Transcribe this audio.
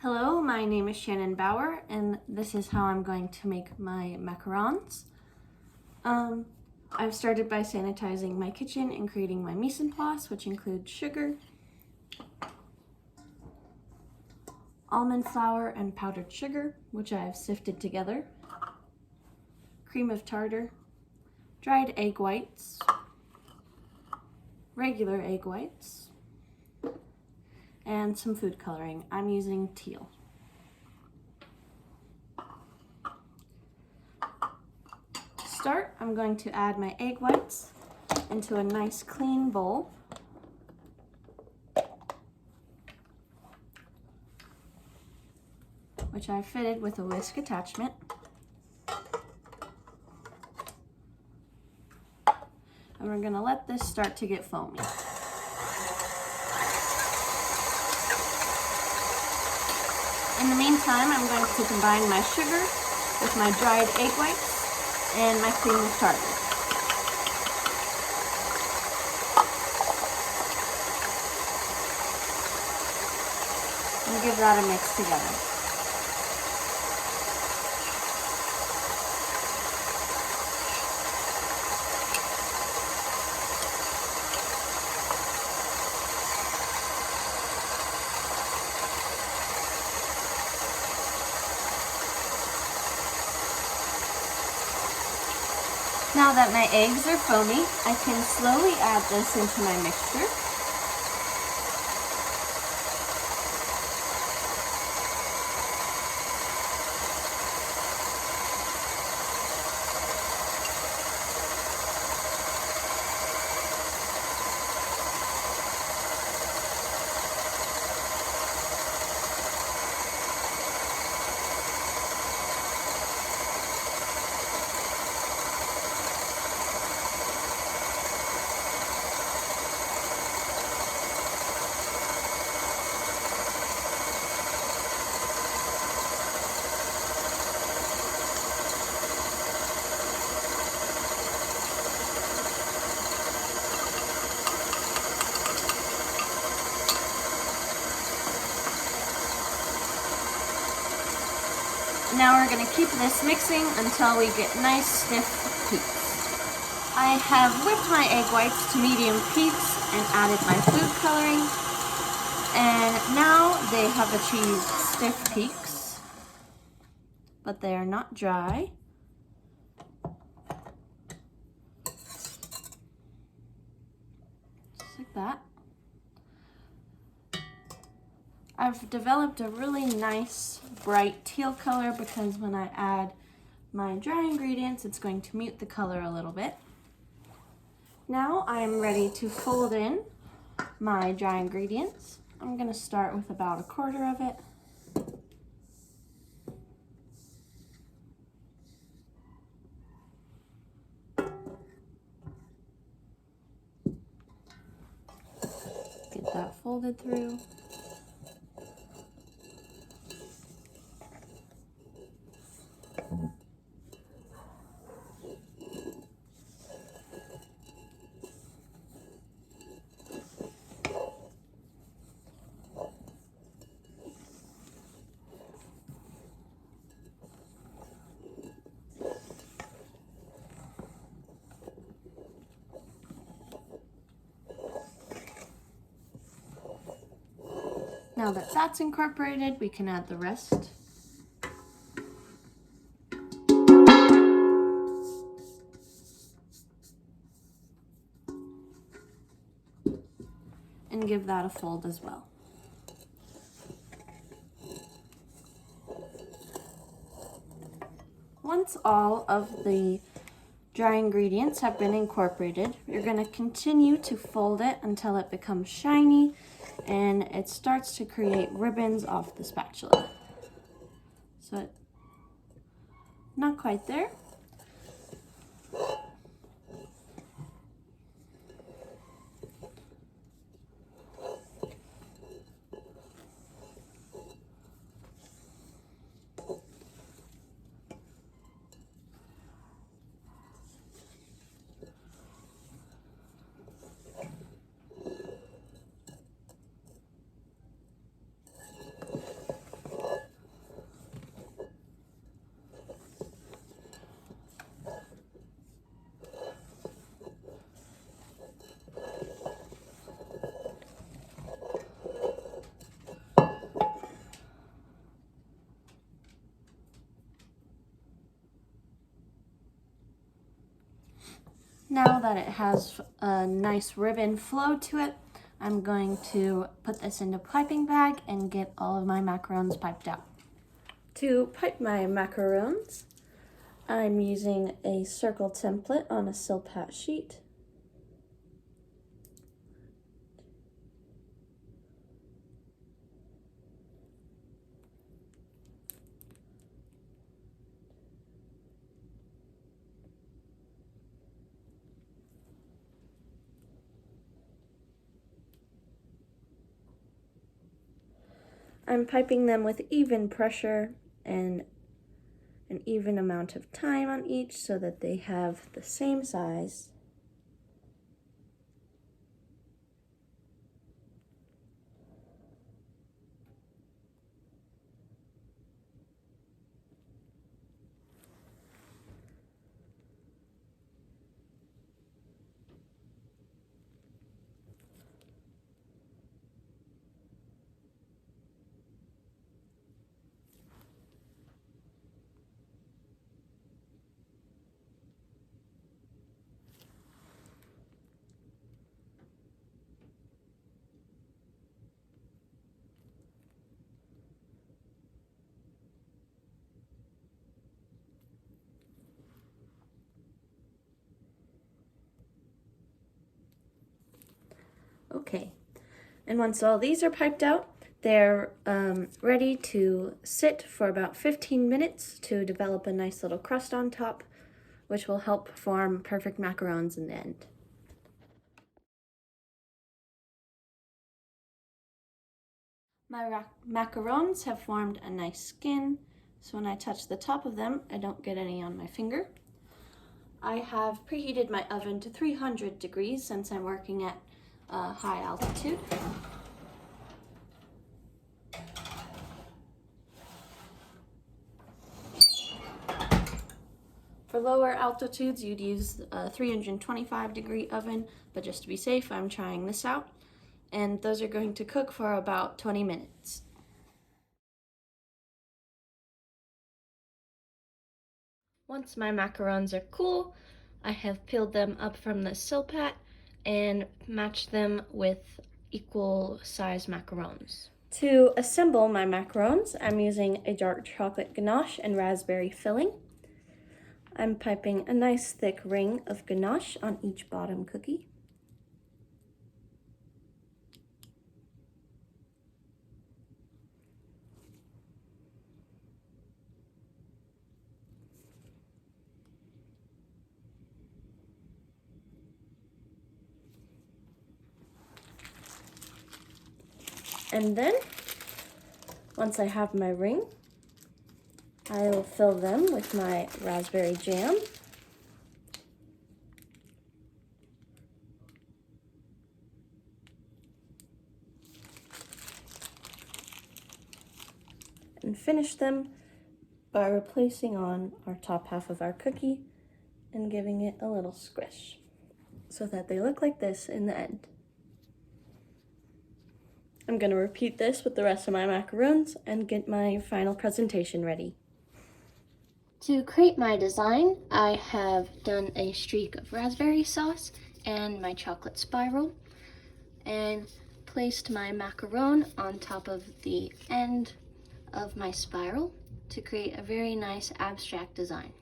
Hello, my name is Shannon Bauer, and this is how I'm going to make my macarons. I've started by sanitizing my kitchen and creating my mise en place, which includes sugar, almond flour, and powdered sugar, which I have sifted together, cream of tartar, dried egg whites, regular egg whites, and some food coloring. I'm using teal. To start, I'm going to add my egg whites into a nice clean bowl. Which I fitted with a whisk attachment. And we're going to let this start to get foamy. In the meantime, I'm going to combine my sugar with my dried egg whites and my cream of tartar. And give that a mix together. Now that my eggs are foamy, I can slowly add this into my mixture. Now we're going to keep this mixing until we get nice stiff peaks. I have whipped my egg whites to medium peaks and added my food coloring. And now they have achieved stiff peaks, but they are not dry. Just like that. I've developed a really nice bright teal color because when I add my dry ingredients, it's going to mute the color a little bit. Now I'm ready to fold in my dry ingredients. I'm going to start with about 1/4 of it. Get that folded through. Now that that's incorporated, we can add the rest. And give that a fold as well. Once all of the dry ingredients have been incorporated, you're going to continue to fold it until it becomes shiny and it starts to create ribbons off the spatula. So, not quite there. Now that it has a nice ribbon flow to it, I'm going to put this into a piping bag and get all of my macarons piped out. To pipe my macarons, I'm using a circle template on a silpat sheet. I'm piping them with even pressure and an even amount of time on each so that they have the same size. Okay, and once all these are piped out, they're ready to sit for about 15 minutes to develop a nice little crust on top, which will help form perfect macarons in the end. My macarons have formed a nice skin, so when I touch the top of them, I don't get any on my finger. I have preheated my oven to 300 degrees since I'm working at high altitude. For lower altitudes, you'd use a 325 degree oven, but just to be safe, I'm trying this out. And those are going to cook for about 20 minutes. Once my macarons are cool, I have peeled them up from the silpat and matched them with equal size macarons. To assemble my macarons, I'm using a dark chocolate ganache and raspberry filling. I'm piping a nice thick ring of ganache on each bottom cookie. And then, once I have my ring, I will fill them with my raspberry jam. And finish them by replacing on our top half of our cookie and giving it a little squish so that they look like this in the end. I'm going to repeat this with the rest of my macarons and get my final presentation ready. To create my design, I have done a streak of raspberry sauce and my chocolate spiral and placed my macaron on top of the end of my spiral to create a very nice abstract design.